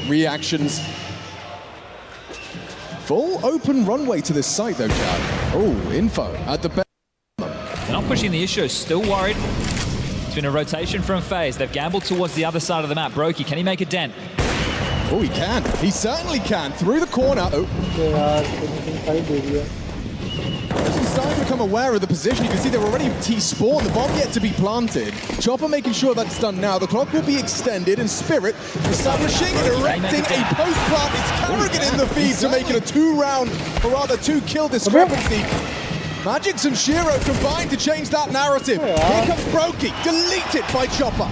reactions. Full open runway to this site though, Chad. Oh, info at the back. They're not pushing the issue, still worried. It's been a rotation from FaZe. They've gambled towards the other side of the map. Brokey, can he make a dent? Oh, he can. He certainly can. Through the corner. Oh. As he's starting to become aware of the position, you can see they're already T-spawned. The bomb yet to be planted. Chopper making sure that's done now. The clock will be extended, and Spirit establishing and erecting a post-plant. It's Karrigan in the feed to make it a two-round, or rather two-kill discrepancy. Magix and Shiro combined to change that narrative. Here comes Brokey, deleted by Chopper.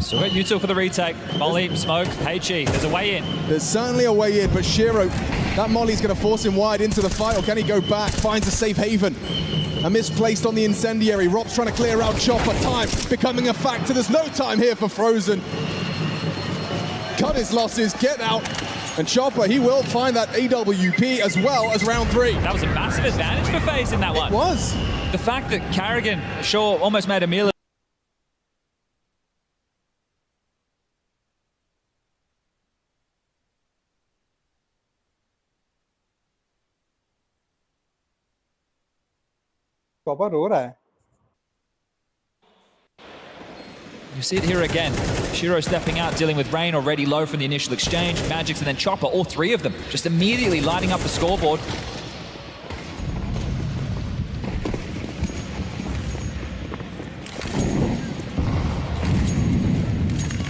Still got U2 for the retake. Molly, smoke, Heichi. There's a way in. There's certainly a way in, but Shiro, that Molly's going to force him wide into the fight, or can he go back? Finds a safe haven. A misplaced on the incendiary. Rob's trying to clear out Chopper. Time becoming a factor. There's no time here for Frozen. Cut his losses, get out. And Chopper, he will find that AWP as well as round 3. That was a massive advantage for FaZe in that one. It was. The fact that Karrigan, sure, almost made a meal of Chopper ro raha hai. You see it here again. Shiro stepping out, dealing with Rain already low from the initial exchange. Magix and then Chopper, all three of them, just immediately lighting up the scoreboard.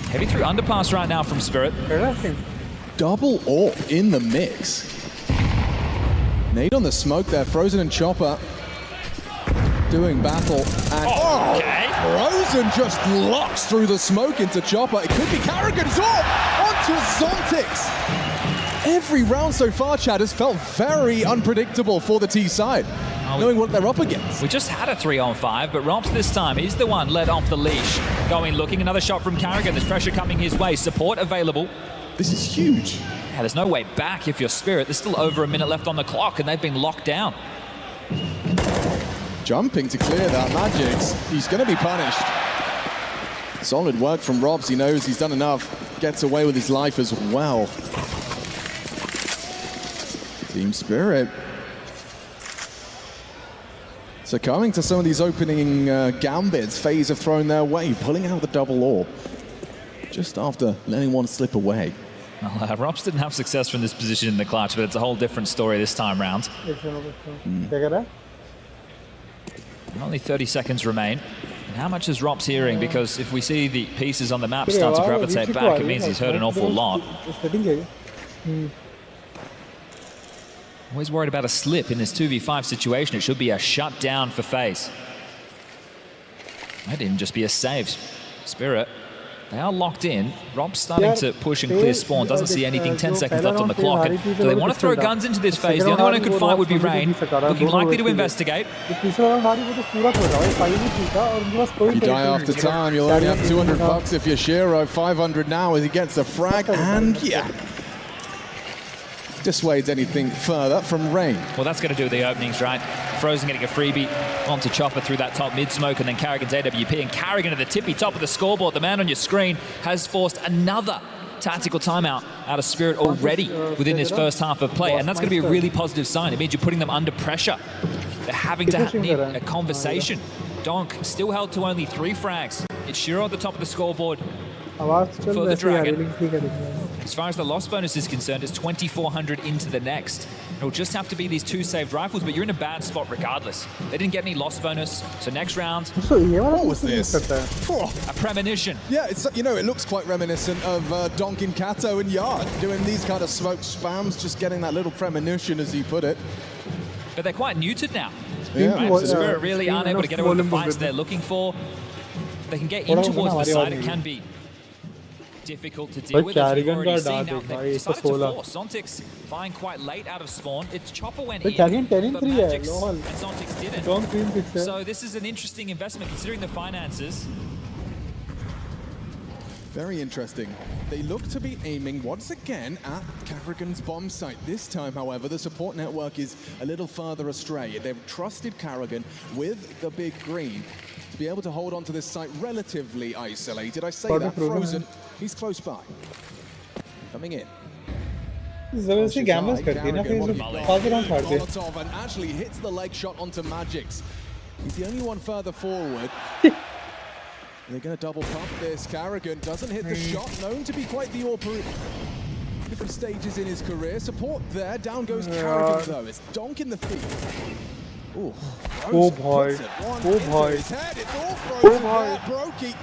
Heavy through underpass right now from Spirit. Double AWP in the mix. Nade on the smoke there, Frozen and Chopper doing battle. And okay. Frozen just locks through the smoke into Chopper. It could be Karrigan's AWP onto Zontix. Every round so far, Chad, has felt very unpredictable for the T side, knowing what they're up against. We just had a 3-on-5, but Romps this time, he's the one led off the leash. Going, looking, another shot from Karrigan. There's pressure coming his way. Support available. This is huge. Yeah, there's no way back if you're Spirit. There's still over a minute left on the clock, and they've been locked down. Jumping to clear that Magix. He's going to be punished. Solid work from Robs. He knows he's done enough. Gets away with his life as well. Team Spirit succumbing to some of these opening gambits FaZe have thrown their way, pulling out the double AWP just after letting one slip away. Well, Robs didn't have success from this position in the clutch, but it's a whole different story this time round. Only 30 seconds remain. And how much is Robs hearing? Because if we see the pieces on the map start to gravitate back, it means he's heard an awful lot. Always worried about a slip in this 2v5 situation. It should be a shutdown for FaZe. Might even just be a save. Spirit, they are locked in. Rob's starting to push and clear spawn. Doesn't see anything. 10 seconds left on the clock. And do they want to throw guns into this FaZe? The only one who could fight would be Rain. Looking likely to investigate. If you die after time, you'll only have $200 if you're Shiro. 500 now as he gets the frag. And yeah, dissuades anything further from Rain. Well, that's going to do the openings, right? Frozen getting a freebie onto Chopper through that top mid-smoke, and then Karrigan's AWP, and Karrigan at the tippy top of the scoreboard. The man on your screen has forced another tactical timeout out of Spirit already within this first half of play, and that's going to be a really positive sign. It means you're putting them under pressure. They're having to need a conversation. Donk still held to only 3 frags. It's Shiro at the top of the scoreboard for the Dragon. As far as the loss bonus is concerned, it's 2,400 into the next. It'll just have to be these 2 saved rifles, but you're in a bad spot regardless. They didn't get any loss bonus, so next round... What was this? A premonition. Yeah, it's, you know, it looks quite reminiscent of Donk and Kato and Yard doing these kind of smoke spams, just getting that little premonition, as you put it. But they're quite neutered now. Yeah, right? So Spirit really aren't able to get away with the fights they're looking for. They can get in towards the side, it can be difficult to deal with. As we've already seen now, they've decided to force. Zontix buying quite late out of spawn. It's Chopper went in, but Magix and Zontix didn't. So this is an interesting investment considering the finances. Very interesting. They look to be aiming once again at Karrigan's bomb site. This time, however, the support network is a little further astray. They've trusted Karrigan with the big green. to be able to hold on to this site relatively isolated. I say that, Frozen, he's close by. Coming in. जबरदस्ती gambles करती है ना फिर फालतू round फाड़ते हैं. Molotov and actually hits the leg shot onto Magix. He's the only one further forward. They're going to double pump this. Carrigan doesn't hit the shot, known to be quite the different stages in his career. Support there. Down goes Carrigan though. It's donk in the feet. Ooh, Oh boy. Oh boy. It's all frozen there. Brokey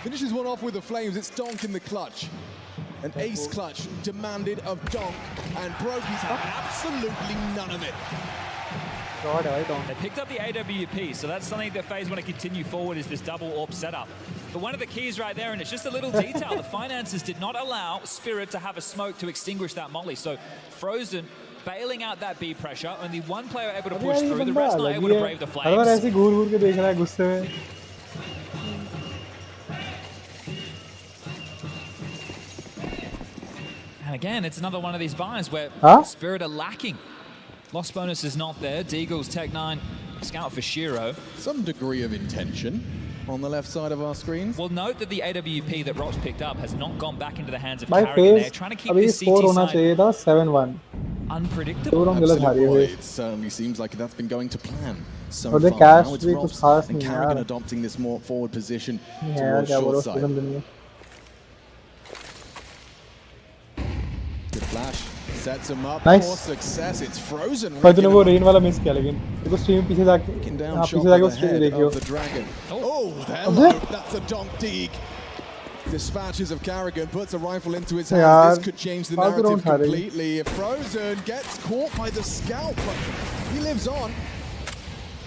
finishes one off with the flames. It's donk in the clutch. An ace clutch demanded of donk, and Brokey's had absolutely none of it. God, I don't. They picked up the AWP, so that's something that FaZe want to continue forward is this double AWP setup. But one of the keys right there, and it's just a little detail, the finances did not allow Spirit to have a smoke to extinguish that molly. So Frozen bailing out that B pressure, only one player able to push through, the rest not able to brave the flames. अगर ऐसे घूर-घूर के देख रहा है गुस्से में. And again, it's another one of these buys where Spirit are lacking. Loss bonus is not there. Deagle's Tech-9 scout for Shiro. Some degree of intention on the left side of our screens. Well, note that the AWP that Rops picked up has not gone back into the hands of My Carrigan. They're FaZe trying to keep अभी this score CT होना side चाहिए था 7-1. unpredictable. Absolutely. It certainly seems like that's been going to plan so और far. the cash Now it's भी Rops कुछ खास and नहीं Carrigan यार. adopting this more forward position यार towards क्या बोलो short side. सीजन दुनिया. Good flash. Sets him up Nice. for success. It's Frozen. पर तूने वो रेन वाला मिस किया लेकिन देखो स्ट्रीम पीछे जाके Down पीछे जाके वो the स्ट्रीम head देखियो. of the dragon. Oh, hello. That's a donk deeg. Dispatches of Carrigan, puts a rifle into his hands. This could change the narrative completely. If Frozen gets caught by the scout, but he lives on.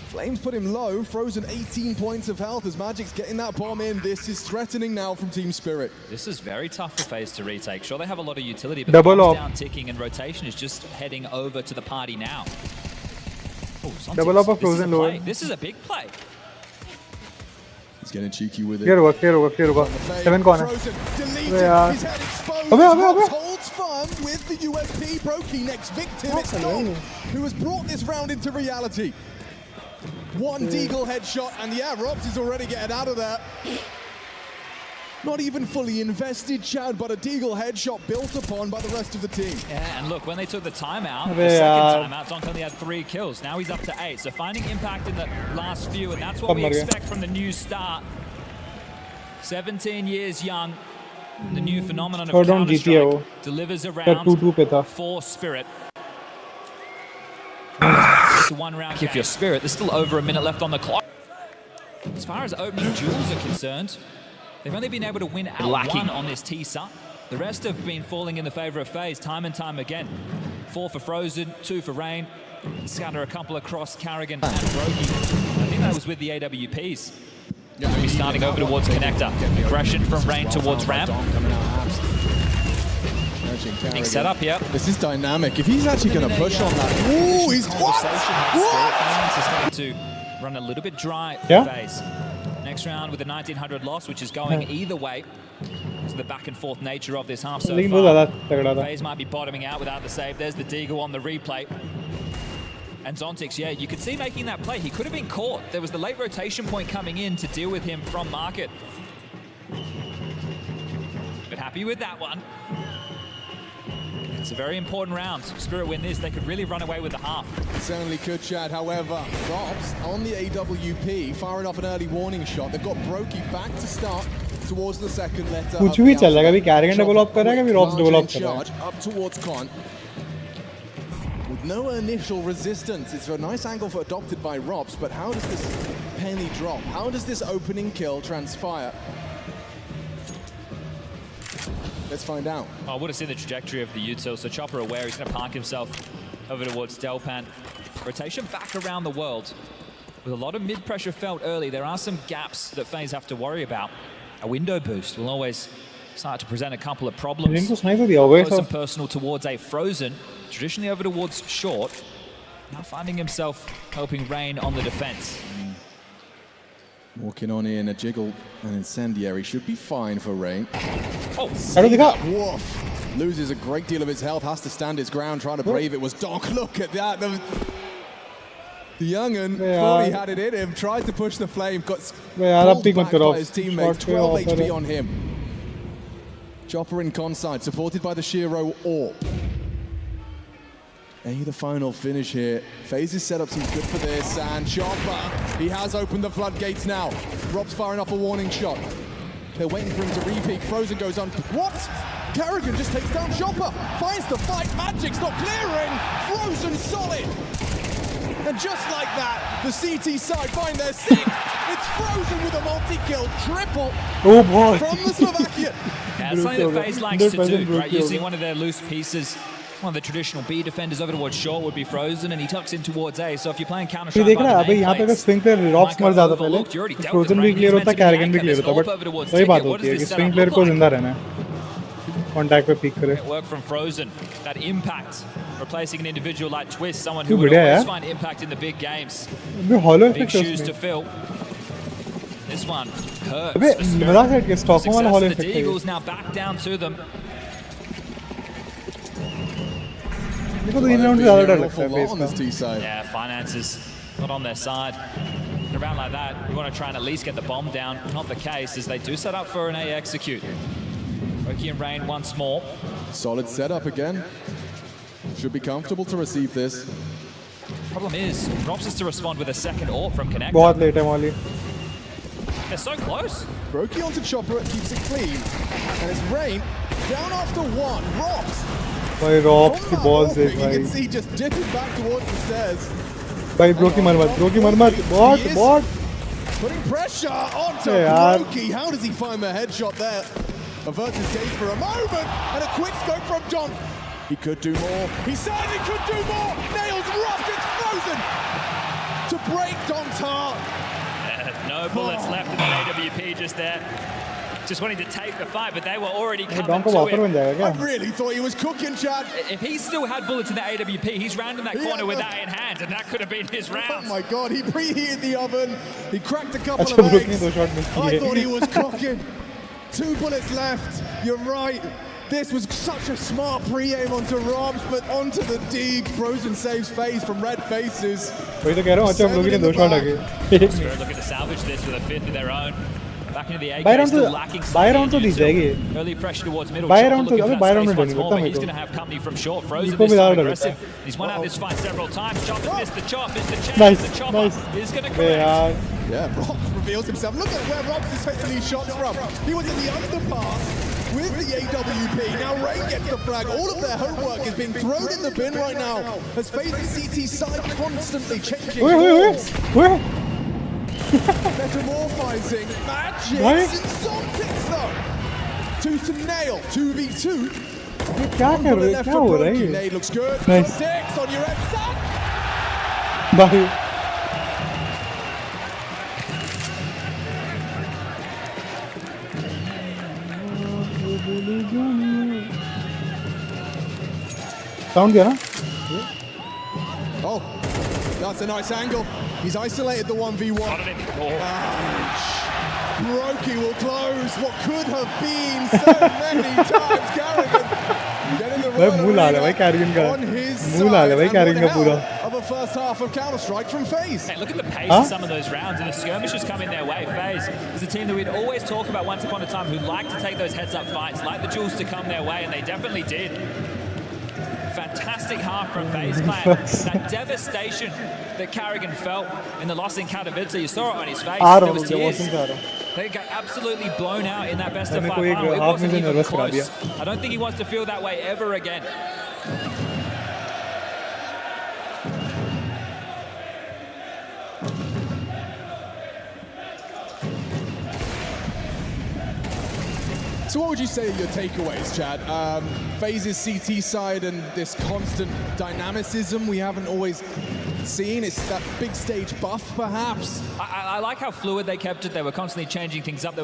Flames put him low. Frozen 18 points of health as Magic's getting that bomb in. This is threatening now from Team Spirit. This is very tough for FaZe to retake. Sure, they have a lot of utility, but Double the bomb's up. down ticking and rotation is just heading over to the party now. Oh, Double up of this is a Frozen play. lower. This is a big play. He's getting cheeky with it. Clear होगा 7 कौन है? Frozen deleted. अबे यार. His head exposed. अबे. Rops holds firm with the USP. Brokey next victim. It's Dom who has brought this round into reality. One Deagle headshot, and yeah, Rops is already getting out of there. Not even fully invested, Chad, but a Deagle headshot built upon by the rest of the team. Yeah, and look, when they took the timeout, अबे the यार. second timeout, Donk only had 3 kills. Now he's up to 8. So finding impact in the last few, and that's what we मर गया. expect from the new start. 17 years young, the new phenomenon of Third round जीती है वो. Counter-Strike delivers क्या around 2-2 पे था. for Spirit. To one round if you're Spirit, there's still over a minute left on the clock. As far as opening duels are concerned, they've only been able to win out one on this teaser. The rest have been falling in the favor of FaZe time and time again. 4 for Frozen, 2 for Rain. Scatter a couple across Carrigan and Brokey. I think that was with the AWPs. He's starting over towards Connector. Aggression from Rain towards Ramp. Big setup here. This is dynamic. If he's actually going to push on that. Ooh, he's what? Is starting to run a little bit dry for FaZe. Next round with a 1900 loss, which is going either way. It's the back and forth nature of this half so far. FaZe might be bottoming out without the save. There's the Deagle on the replay. And Zontix, yeah, you could see making that play. He could have been caught. There was the late rotation point coming in to deal with him from market. But happy with that one. It's a very important round. Spirit win this, they could really run away with the half. Certainly could, Chad. However, Rops on the AWP, firing off an early warning shot. They've got Brokey back to start towards the second letter. कुछ भी चल रहा है. कभी Carrigan develop कर रहा है, कभी Rops develop कर रहा है. Up towards Con. With no initial resistance. It's a nice angle for adopted by Rops, but how does this penny drop? How does this opening kill transpire? Let's find out. I would have seen the trajectory of the util, so Chopper aware he's going to park himself over towards Delpan. Rotation back around the world. With a lot of mid-pressure felt early, there are some gaps that FaZe have to worry about. A window boost will always start to present a couple of problems. Close and personal towards a Frozen, traditionally over towards short. Now finding himself helping Rain on the defense. Walking on in a jiggle, an incendiary should be fine for Rain. Oh, woof. Loses a great deal of his health, has to stand his ground, trying to brave it. Was Donk. Look at that. The young'un Yeah. thought he had it in him, tried to push the flame, got यार, अब pulled pick मत back करो, by his teammates, shot पे 12 offer HP है। on him. Chopper in conside, supported by the Shiro Orb. The final finish here. Faze's setup seems good for this, and Chopper, he has opened the floodgates now. Rob's firing off a warning shot. They're waiting for him to repeat. Frozen goes on. What? Carrigan just takes down Chopper, finds the fight. Magic's not clearing. Frozen solid. And just like that, the CT side find their seat. It's Frozen with a multi-kill, triple Oh boy. from the Slovakian. Yeah, it's something that FaZe likes to do, right? Using one of their loose pieces, one of the traditional B defenders over towards short would be Frozen, and he tucks in towards A. So if you're playing ये Counter-Strike देख by रहा है अबे the यहाँ पे अगर nameplates, swing player rocks मर जाता पहले overlooked, you already dealt frozen with भी Rain, क्लियर he's होता meant to be कैरिगन भी anchored, क्लियर there's होता hope बट over towards वही बात Ticket. What होती does है कि this swing setup player look को like? जिंदा रहना है कॉन्टैक्ट पे पीक करे Work from Frozen, that impact, replacing an individual like Twist, someone Too who would बढ़िया always यार। find impact in the big games. अबे हॉलो Big इफेक्ट है shoes to उसमें fill. This one hurts. अबे for Spirit. मजाक है कि Stockholm वाला हॉलो Success, the इफेक्ट है Eagles now back down to them. देखो तो इन राउंड से ज्यादा डर An लगता awful है lot on this base T side. Yeah, finances not on their side. In a round like that, you want to try and at least get the bomb down. Not the case, as they do set up for an A execute. Roki and Rain once more. Solid setup again. Should be comfortable to receive this. Problem is, Drops has to respond with a second AWP from Connector. बहुत late है Molly They're so close. Brokey onto Chopper, it keeps it clean. And it's Rain down after one. Robs. भाई rocks की From ball that से opening, you भाई can see just dipping back towards the stairs. भाई ब्रोकी मर मत बॉट बॉट Putting pressure onto Hey, yaar. Brokey. How does he find the headshot there? Averts his gaze for a moment, and a quick scope from Donk. He could do more. He certainly could do more. Nails Robs, it's Frozen to break Donk's heart. No bullets left in that AWP just there. Just wanting to take the fight, but they were already coming डॉन को to वापर बन it. जाएगा I क्या really thought he was cooking, Chad. If he still had bullets in the AWP, he's rounding that He corner had with the- that in hand, and that could have been his Oh round. my God, he preheated the oven. He cracked a couple अच्छा of ब्रोकी ने eggs. दो shot miss I thought he किए was cooking. 2 bullets left. You're right. This was such a smart pre-aim onto Robs, but onto the Deeg. Frozen saves FaZe from red faces. वही तो कह रहा हूँ अच्छा ब्रोकी ने दो शॉट आगे Spirit looking to salvage this with a fifth of their own. Back into the AK, Buy round still to- lacking buy some round to the util. जाएगी। Early pressure towards middle. Buy Chopper round to- looking for अबे that buy space round में once डरने more, लगता but है he's मेरे going to have company from short. Frozen इनको this भी time ज्यादा डर aggressive. लगता है। He's won out this fight several times. Chopper's missed the chop, missed the chance. Nice, The Chopper nice. is going to अबे correct. यार Yeah, Robs reveals himself. Look at where Robs is taking these shots from. He was in the underpass with the AWP. Now Rain gets the frag. All of their homework is being thrown in the bin right now as FaZe's CT side constantly changing ओए ओए ओए forms. ओए Metamorphizing magic Nice. exotics though. Two to nail, 2v2. ये क्या कर Bullet रहे left क्या for हो रहा है Brokey. ये Nade looks good. Nice. 6 on your head, son. भाई साउंड दिया ना Oh, that's a nice angle. He's isolated the 1v1. Spotted him. Oh. Brokey will close what could have been so many times. Carrigan getting the भाई run मुंह लाल है भाई arena कैरिगन का on his मुंह लाल है भाई side. कैरिगन And का one पूरा hell of a first half of Counter-Strike from FaZe. Hey, look at the pace Huh? of some of those rounds, and the skirmishes come in their way. FaZe is a team that we'd always talk about once upon a time who like to take those heads-up fights, like the jewels to come their way, and they definitely did. Fantastic half from FaZe Clan. That devastation that Carrigan felt in the loss in Katowice, you saw it on his face. आ रहा There हूँ was मुझे tears. Washing से आ रहा हूँ They got absolutely blown out in that best of मैंने 5 कोई एक final. It half wasn't में से even nervous करा close. दिया। I don't think he wants to feel that way ever again. So what would you say are your takeaways, Chad? FaZe's CT side and this constant dynamicism we haven't always seen. It's that big stage buff, perhaps. I like how fluid they kept it. They were constantly changing things up.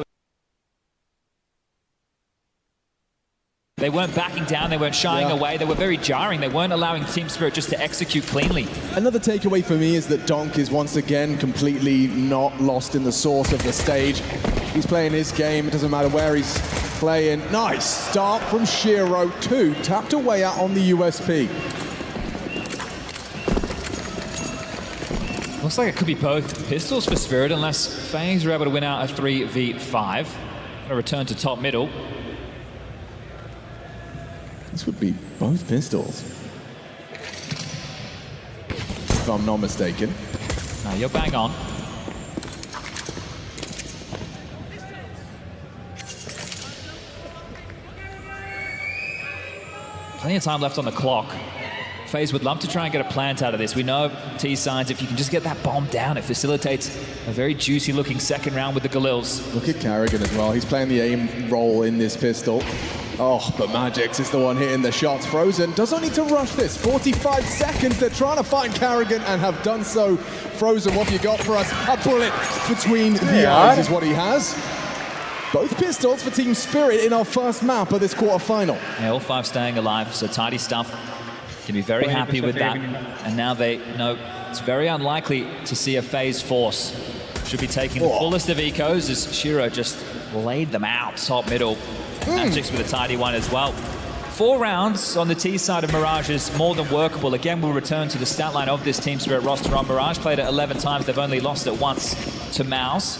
They weren't backing down. They weren't shying away. They were very jarring. They weren't allowing Team Spirit just to execute cleanly. Another takeaway for me is that Donk is once again completely not lost in the source of the stage. He's playing his game. It doesn't matter where he's playing. Nice start from Shiro. 2 tapped away out on the USP. Looks like it could be both pistols for Spirit, unless FaZe are able to win out a 3v5. A return to top middle. This would be both pistols, if I'm not mistaken. No, you're bang on. Plenty of time left on the clock. FaZe would love to try and get a plant out of this. We know T signs, if you can just get that bomb down, it facilitates a very juicy looking second round with the Galils. Look at Carrigan as well. He's playing the aim role in this pistol. Oh, but Magix is the one hitting the shots. Frozen doesn't need to rush this. 45 seconds. They're trying to find Carrigan and have done so. Frozen, what have you got for us? A bullet between the eyes is what he has. Both pistols for Team Spirit in our first map of this quarterfinal. Yeah, all 5 staying alive, so tidy stuff. Can be very happy with that. And now they know it's very unlikely to see a FaZe force. Should be taking the fullest of ecos as Shiro just laid them out top middle. Magix with a tidy one as well. 4 rounds on the T side of Mirage is more than workable. Again, we'll return to the stat line of this Team Spirit roster on Mirage. Played it 11 times. They've only lost it once to Mouse.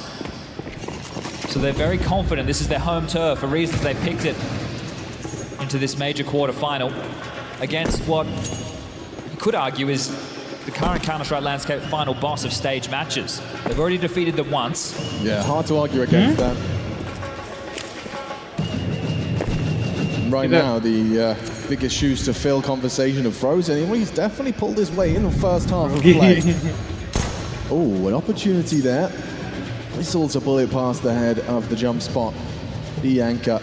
So they're very confident. This is their home turf, a reason they picked it into this major quarterfinal against what you could argue is the current Counter-Strike landscape final boss of stage matches. They've already defeated them once. Yeah, hard to argue against that. Right now, the biggest shoes to fill conversation of Frozen. He's definitely pulled his way in the first half of play. Oh, an opportunity there. Whistles a bullet past the head of the jump spot, the anchor.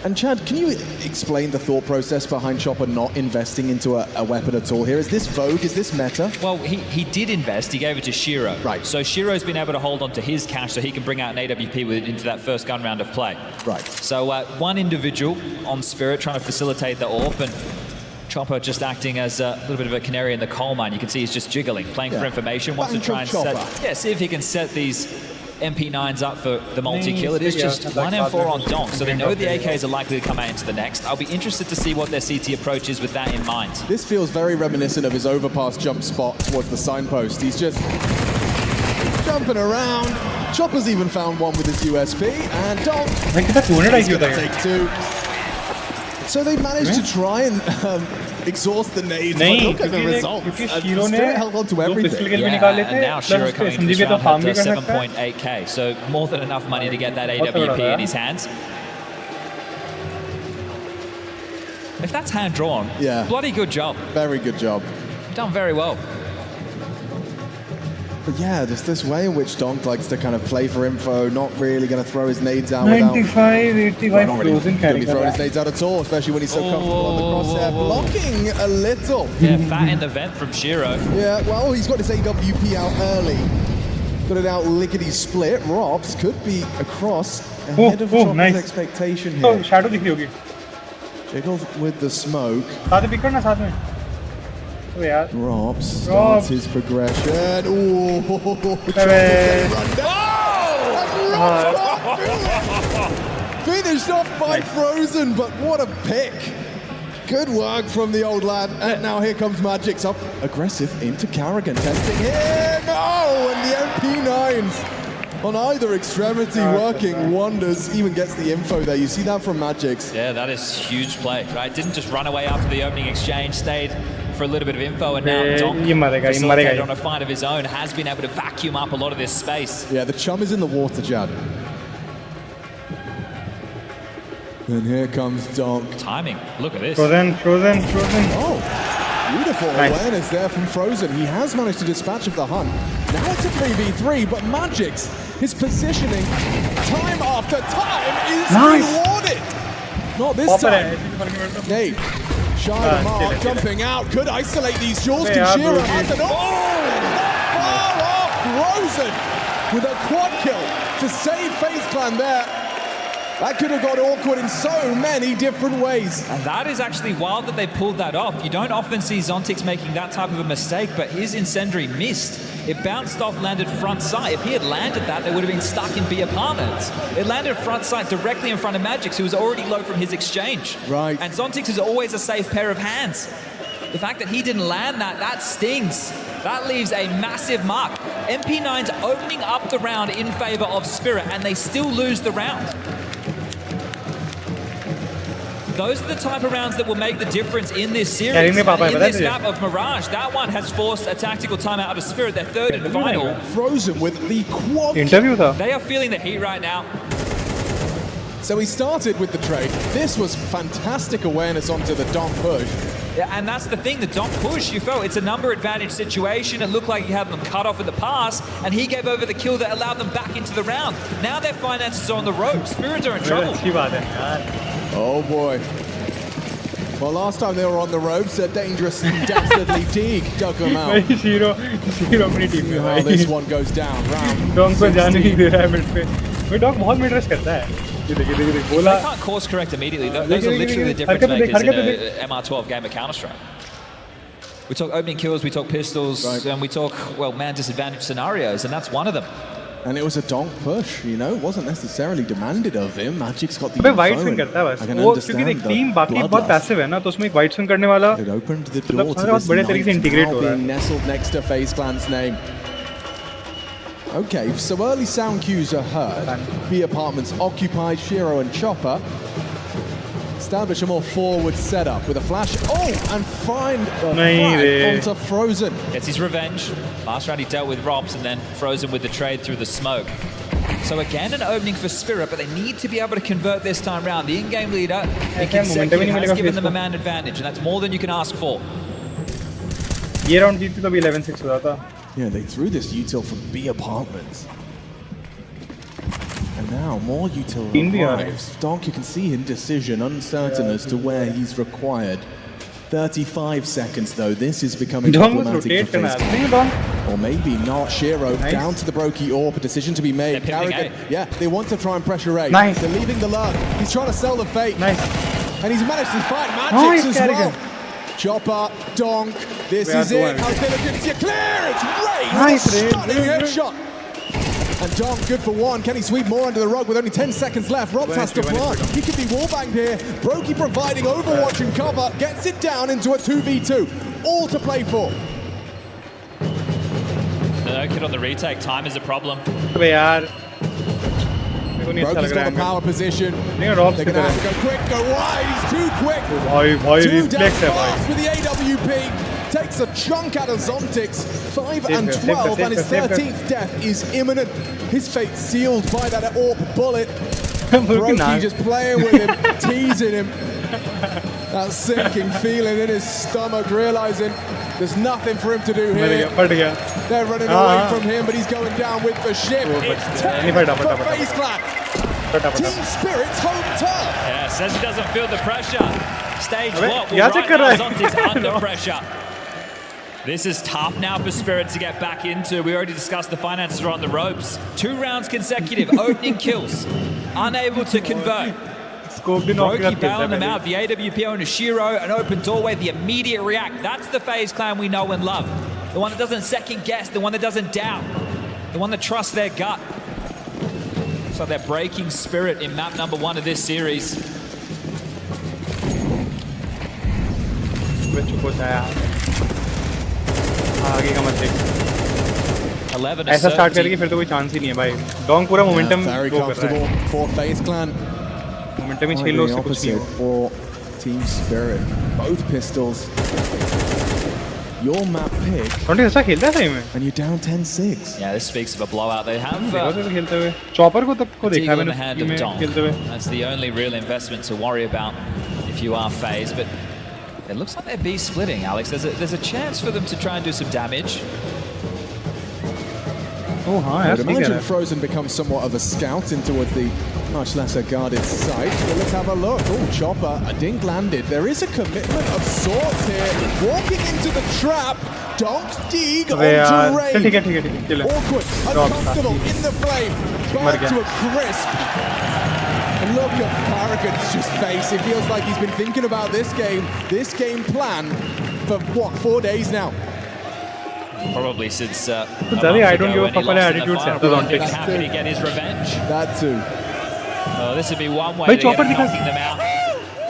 And Chad, can you explain the thought process behind Chopper not investing into a weapon at all here? Is this vogue? Is this meta? Well, he did invest. He gave it to Shiro. Right. So Shiro's been able to hold on to his cash so he can bring out an AWP with it into that first gun round of play. Right. So one individual on Spirit trying to facilitate the AWP, and Chopper just acting as a little bit of a canary in the coal mine. You can see he's just jiggling, playing for information, wants to try and see if he can set these MP9s up for the multi-kill. It is just 1M4 on Donk, so they know the AKs are likely to come out into the next. I'll be interested to see what their CT approach is with that in mind. This feels very reminiscent of his overpass jump spot towards the signpost. He's just jumping around. Chopper's even found one with his USP, and Donk take 2. So they managed to try and exhaust the nades, but look at the results. Spirit held on to everything. Yeah, and now Shiro coming into this round had 7.8k, so more than enough money to get that AWP in his hands. If that's hand drawn, bloody good job. Very good job. Done very well. But yeah, there's this way in which Donk likes to kind of play for info, not really going to throw his nades out 95, 85 Frozen carry. Throwing his nades out at all, especially when he's so comfortable on the crosshair. Blocking a little. Yeah, fat in the vent from Shiro. Yeah, well, he's got his AWP out early. Got it out lickety split. Robs could be across ahead of Chopper's expectation here. Oh, shadow dikhi hogi. Jiggled with the smoke. Sath pick karna sath mein. Robs starts his progression. Ooh, finished off by Frozen, but what a pick. Good work from the old lad. And now here comes Magix up aggressive into Carrigan. Testing here. No! And the MP9s on either extremity working wonders. Even gets the info there. You see that from Magix. Yeah, that is huge play, right? Didn't just run away after the opening exchange, stayed for a little bit of info, and now Donk, facilitated on a fight of his own, has been able to vacuum up a lot of this space. Yeah, the chum is in the water, Jad. And here comes Donk. Timing, look at this. Frozen. Oh, beautiful awareness there from Frozen. He has managed to dispatch of the hunt. Now it's a 3v3, but Magix, his positioning, time after time, is rewarded. Not this time. Nate, shy of the mark, jumping out, could isolate these jaws. Can Shiro has an far off Frozen with a quad kill to save FaZe Clan there. That could have got awkward in so many different ways. And that is actually wild that they pulled that off. You don't often see Zontix making that type of a mistake, but his incendiary missed. It bounced off, landed front sight. If he had landed that, they would have been stuck in B apartments. It landed front sight directly in front of Magix, who was already low from his exchange. Right. And Zontix is always a safe pair of hands. The fact that he didn't land that stings. That leaves a massive mark MP9's opening up the round in favor of Spirit, and they still lose the round. Those are the type of rounds that will make the difference in this series. And in this map of Mirage, that one has forced a tactical timeout out of Spirit, their third and final. Frozen with the quad. They are feeling the heat right now. So he started with the trade. This was fantastic awareness onto the donk push. Yeah, and that's the thing, the donk push, you felt it's a number advantage situation. It looked like he had them cut off in the pass, and he gave over the kill that allowed them back into the round. Now their finances are on the ropes. Spirits are in trouble. Oh boy. Well, last time they were on the ropes, a dangerous dastardly Deeg dug them out. See how this one goes down. Round 16. They can't course correct immediately. Those are literally the difference makers in a MR12 game of Counter-Strike. We talk opening kills, we talk pistols, and we talk, well, man disadvantage scenarios, and that's one of them. And it was a donk push, you know, it wasn't necessarily demanded of him. Magic's got the info. White swing करता है बस वो क्योंकि देख team बाकी बहुत passive है ना तो उसमें एक वाइट स्विंग करने वाला it opened the door to बहुत बड़े तरीके से इंटीग्रेट हो रहा है nestled next to FaZe Clan's name. Okay, so early sound cues are heard. B apartments occupied, Shiro and Chopper establish a more forward setup with a flash. Oh, and find a flag onto Frozen. Gets his revenge. Last round he dealt with Robs and then Frozen with the trade through the smoke. So again, an opening for Spirit, but they need to be able to convert this time round. The in-game leader in consecutive has given them a man advantage, and that's more than you can ask for. ये round जीतती तो भी 11-6 हो जाता. Yeah, they threw this util from B apartments. And now more util arrives. Donk, you can see indecision, uncertain as to where he's required. 35 seconds though, this is becoming problematic for FaZe. Or maybe not. Shiro down to the Brokey AWP, a decision to be made. Carrigan, yeah, they want to try and pressure A. They're leaving the lurk. He's trying to sell the fate. And he's managed to find Magix as well. Chopper, Donk, this is it. How diligent you clear? It's Ray with a stunning headshot. And Donk good for one. Can he sweep more under the rug with only 10 seconds left? Robs has to plant. He could be wallbanged here. Brokey providing overwatch and cover. Gets it down into a 2v2. All to play for. No kid on the retake. Time is a problem. Brokey's got the power position. They're going to have to go quick, go wide. He's too quick. Two down fast with the AWP. Takes a chunk out of Zontix. 5 and 12, and his 13th death is imminent. His fate sealed by that AWP bullet. Brokey just playing with him, teasing him. That sinking feeling in his stomach, realizing there's nothing for him to do here. They're running away from him, but he's going down with the ship. It's 10 for FaZe Clan. Team Spirit's home turf. Yeah, says he doesn't feel the pressure. Stage what? Well, right now, Zontix under pressure. This is tough now for Spirit to get back into. We already discussed the finances are on the ropes. 2 rounds consecutive, opening kills. Unable to convert. Brokey bailing them out. The AWP owner Shiro, an open doorway, the immediate react. That's the FaZe Clan we know and love. The one that doesn't second guess, the one that doesn't doubt. The one that trusts their gut. So they're breaking Spirit in map number 1 of this series. 11 ऐसा start करेगी फिर तो कोई chance ही नहीं है भाई. Dong पूरा momentum गो कर रहा है. For FaZe Clan. मोमेंटम ही छीन लो उससे कुछ नहीं हो. For Team Spirit, both pistols. Your map pick. Don't ऐसा खेलता है सही में. And you're down 10-6. Yeah, this speaks of a blowout. They have खेलते हुए. चॉपर को तब को देखा मैंने खेलते हुए. That's the only real investment to worry about if you are FaZe, but it looks like they're B splitting, Alex. There's a chance for them to try and do some damage. Oh, I'd imagine Frozen becomes somewhat of a scout in towards the much lesser guarded site. But let's have a look. Oh, Chopper, a dink landed. There is a commitment of sorts here. Walking into the trap. Donk Deeg onto Ray. Awkward, uncomfortable, in the flame. Back to a crisp. And look at Farragut's just face. It feels like he's been thinking about this game plan for what, 4 days now. Probably since I don't give a fuck about attitude. Happy to get his revenge. That too. Oh, this would be one way to get knocking them out.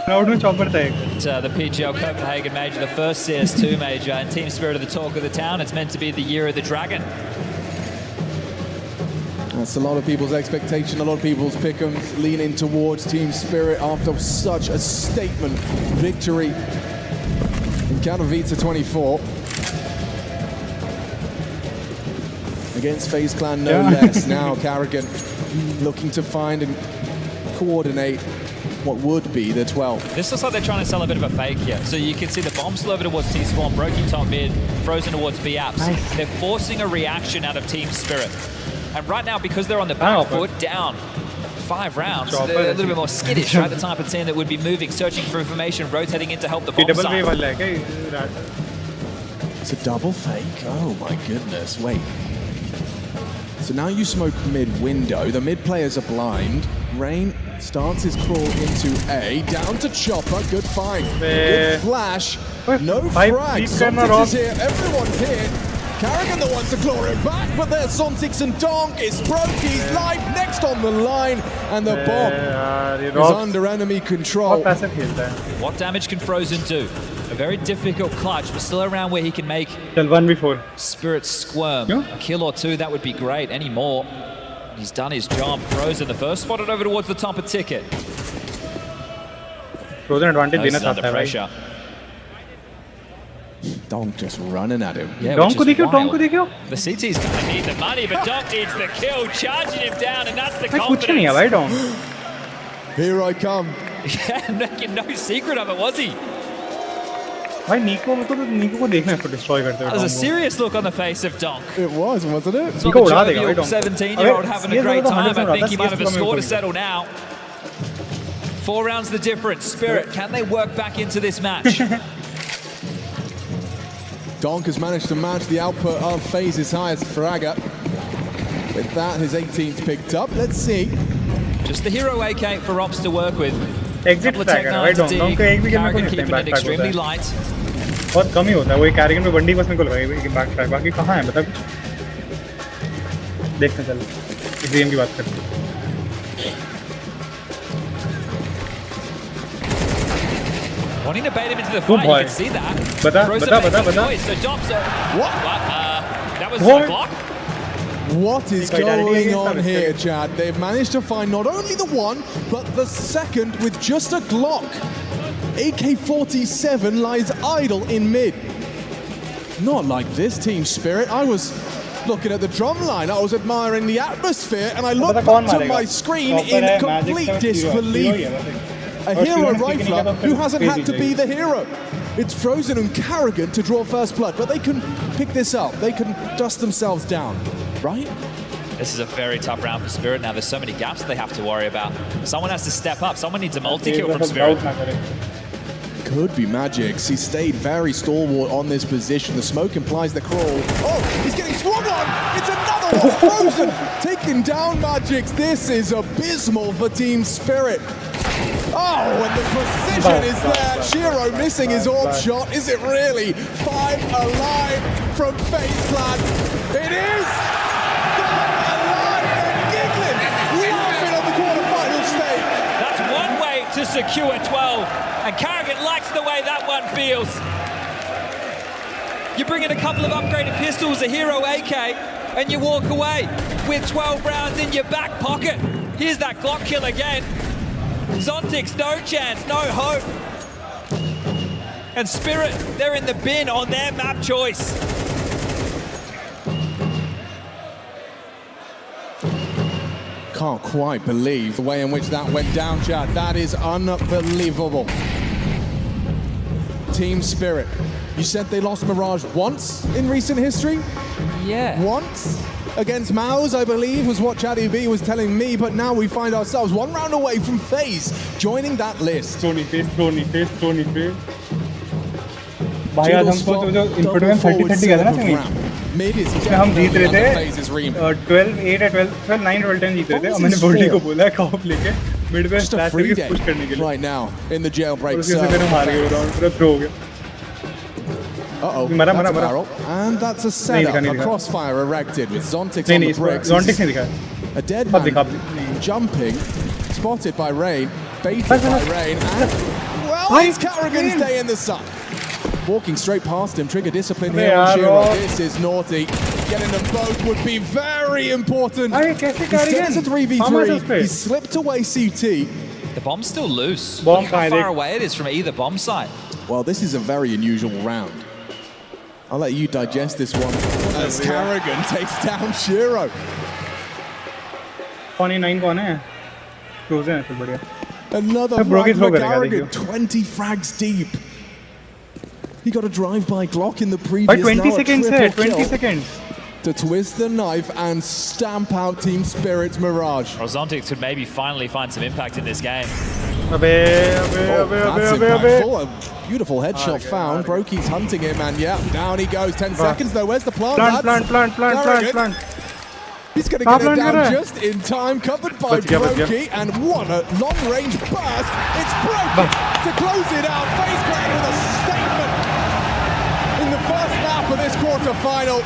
Crowd में chopper था एक. The PGL Copenhagen major, the first CS2 major, and Team Spirit of the talk of the town. It's meant to be the year of the dragon. That's a lot of people's expectation, a lot of people's pick'ems leaning towards Team Spirit after such a statement victory in Katowice 24. Against FaZe Clan, no less. Now Carrigan looking to find and coordinate what would be the 12th. This looks like they're trying to sell a bit of a fake here. So you can see the bomb slow over towards T-Spawn, Brokey top mid, Frozen towards B-Apps. Nice. They're forcing a reaction out of Team Spirit. And right now, because they're on the back foot, down 5 rounds, they're a little bit more skittish, right? The type of team that would be moving, searching for information, rotating in to help the bomb side. It's a double fake. Oh my goodness, wait. So now you smoke mid-window. The mid players are blind. Rain starts his crawl into A. Down to Chopper. Good find. Good flash. No frag. Zontix is here. Everyone's here. Carrigan the one to claw it back, but there's Zontix and Donk. It's Brokey's life next on the line, and the bomb is under enemy control. What damage can Frozen do? A very difficult clutch, but still around where he can make 1v4. Spirit squirm. A kill or two, that would be great. Any more, he's done his job. Frozen, the first spotted over towards the top of ticket. Frozen advantage no, under pressure. Donk just running at him. Yeah, Donk ko dekho. The CT's gonna need the money, but Donk needs the kill, charging him down, and that's the confidence. Kuch nahi hai bhai Donk. Here I come. Yeah, making no secret of it, was he? Bhai Nico ko dekhna hai, destroy karte That was a serious look on the face of Donk. It was, wasn't it? It's Nico uda dega, 17-year-old having a great time. I think he might have a score to settle now. 4 rounds the difference. Spirit, can they work back into this match? Donk has managed to match the output of FaZe's highest fragger. With that, his 18th picked up. Let's see. Just the hero AK for Ops to work with. Exit fragger, right? Donk ka ek bhi game Carrigan keeping it extremely light. बहुत कम ही होता है वो Carrigan पे बंडी बस में को लगाएगा कि बैक ट्रैक बाकी कहाँ है बता कुछ देखते चल इस गेम की बात करते हैं Wanting to bait him into the fight, you can see that. बता So Dom's what? That was a block. What is going on here, Chad? They've managed to find not only the one, but the second with just a Glock. AK-47 lies idle in mid. Not like this, Team Spirit. I was looking at the drum line, I was admiring the atmosphere, and I looked back to my screen in complete disbelief. A hero rifler who hasn't had to be the hero. It's Frozen and Carrigan to draw first blood, but they can pick this up. They can dust themselves down, right? This is a very tough round for Spirit now. There's so many gaps they have to worry about. Someone has to step up. Someone needs a multi-kill from Spirit. Could be Magix. He stayed very stalwart on this position. The smoke implies the crawl. Oh, he's getting swung on! It's another one! Frozen taking down Magix. This is abysmal for Team Spirit. Oh, and the precision is there. Shiro missing his orb shot. Is it really? 5 alive from FaZe Clan. It is! 5 alive from Giggling! Laughing on the quarterfinal stage. That's one way to secure 12. And Carrigan likes the way that one feels. You bring in a couple of upgraded pistols, a hero AK, and you walk away with 12 rounds in your back pocket. Here's that Glock kill again. Zontix, no chance, no hope. And Spirit, they're in the bin on their map choice. Can't quite believe the way in which that went down, Chad. That is unbelievable. Team Spirit. You said they lost Mirage once in recent history? Yeah. Once? Against Maus, I believe, was what Chatty B was telling me, but now we find ourselves 1 round away from FaZe joining that list. Throny face. भाई आज हम सोच जो input में 30-30 गया था ना संगीत Mid is हम जीत रहे थे 12-8 या 12-9 12-10 जीत रहे थे और मैंने बोल्डी को बोला कॉप लेके मिड पे स्लैश करके पुश करने के लिए right now in the jailbreak उसके से मैंने हार गया राउंड पूरा थ्रो हो गया mara. And that's a setup, a crossfire erected with Zontix on the bricks. Zontix नहीं दिखाया A dead man jumping, spotted by Rain, baited by Rain, and well, it's Carrigan's day in the sun. Walking straight past him, trigger discipline here on Shiro. This is naughty. Getting them both would be very important. अरे कैसे Instead Carrigan? it's a Farmers उस 3v3. पे. He slipped away CT. The bomb's still loose. Bomb Look how kहाँ है, far देख. away it is from either bomb site. Well, this is a very unusual round. I'll let you digest this one. As Carrigan takes down Shiro. 29 कौन है? Close है, तो बढ़िया. Another broke frag it through for करेगा, Carrigan. देखियो. 20 frags deep. He got a drive-by Glock in the previous. भाई 20 now a seconds है, triple 20 kill seconds. to twist the knife and stamp out Team Spirit's Mirage. Ozontics could maybe finally find some impact in this game. अबे That's impactful. A beautiful headshot found. Brokey's hunting him, and yeah, down he goes. 10 seconds though. Where's the plant? lads? Carrigan. He's going to get it down just in time. Covered by Brokey, and what a long-range burst. It's Brokey to close it out. Face playing with a statement in the first lap of this quarter-final.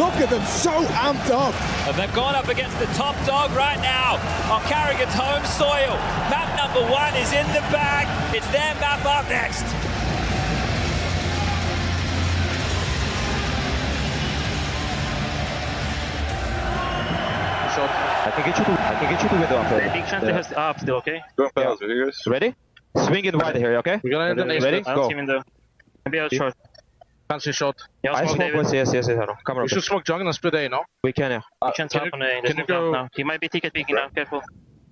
Look at them, so amped up. And they've gone up against the top dog right now on Carrigan's home soil. Map number 1 is in the bag. It's their map up next. I can get you to window after. Big chance has up still, okay? Go fails, ready? Swing it wide here, okay? We're gonna end the next Ready? I don't Go. see him in the... Maybe out short. Can't see short. Yeah, I smoke smoke David. was yes, I know. Come on. We should smoke jungle and split A, no? We can, yeah. You can tap on the can you go- now. He might be ticket peeking now, careful.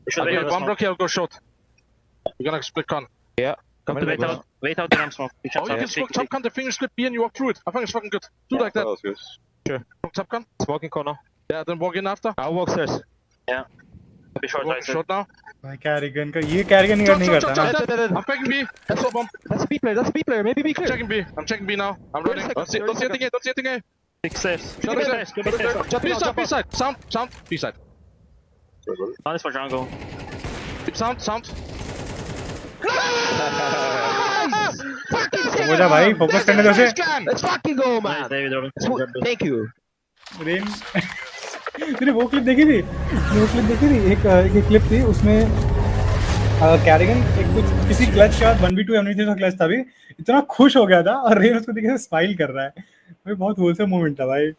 You should wait Okay, out the one smoke. block here, I'll go short. We're gonna split con. Yeah. Come Wait on. out, wait out the ramp smoke. You Oh, you can smoke top con, the finger split B and you walk through it. I think it's fucking good. Do like that. Sure. Smoke top con. Smoking corner. Yeah, then walk in after. I'll walk stairs. Yeah. Be short, Walk right side. short now. भाई Carrigan का ये Carrigan नहीं Short, नहीं short, करता short, ना. short. I'm picking B. That's all bomb. That's a B player, maybe B I'm clear. checking B. I'm checking B now. I'm 30 running. seconds, Don't see 30 anything A. Don't see anything A. 6 saves. Shut Good it saves, good saves. Jump B out, side, jump B out. side. Sound, B side. Not this for jungle. Sound. हो जा भाई, focus करने दो उसे. Let's fucking go, Nice, man. David, Orban. Thank you. Rain तूने वो clip देखी थी? वो क्लिप देखी थी? एक क्लिप थी उसमें कैरिगन कुछ किसी क्लच के बाद 1v2 एमनी का क्लच था भी, इतना खुश हो गया था और रेन उसको देख के स्माइल कर रहा है भाई. बहुत होलसम मोमेंट था भाई.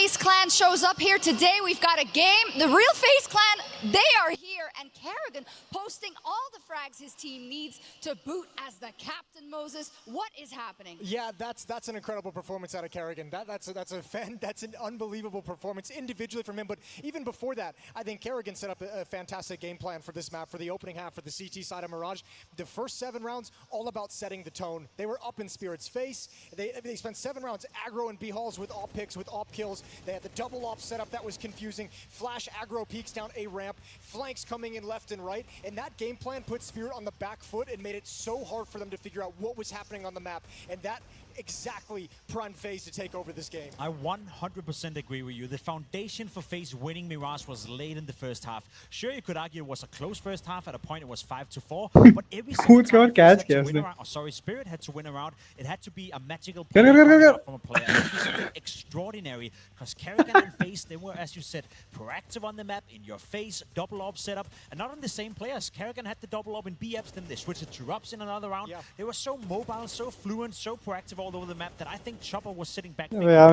FaZe Clan shows up here today. We've got a game. The real FaZe Clan, they are here. And Kerrigan posting all the frags his team needs to boot as the captain, Moses. What is happening? Yeah, that's an incredible performance out of Kerrigan. That's an unbelievable performance individually from him. But even before that, I think Kerrigan set up a fantastic game plan for this map, for the opening half, for the CT side of Mirage. The first 7 rounds, all about setting the tone. They were up in Spirit's face. They spent 7 rounds aggro and B-halls with op picks, with op kills. They had the double op setup that was confusing. Flash aggro peaks down a ramp. Flanks coming in left and right. And that game plan put Spirit on the back foot and made it so hard for them to figure out what was happening on the map. And that exactly primed FaZe to take over this game. I 100% agree with you. The foundation for FaZe winning Mirage was late in the first half. Sure, you could argue it was a close first half. At a point, it was 5-4. But every single time Spirit had to win a round, it had to be a magical play from a player. It had to be something extraordinary. Because Kerrigan and FaZe, they were, as you said, proactive on the map, in your face, double op setup, and not on the same players. Kerrigan had the double op in B-ups, then they switched it to Rups in another round. Yeah. They were so mobile, so fluent, so proactive all over the map that I think Chopper was sitting back. Yeah,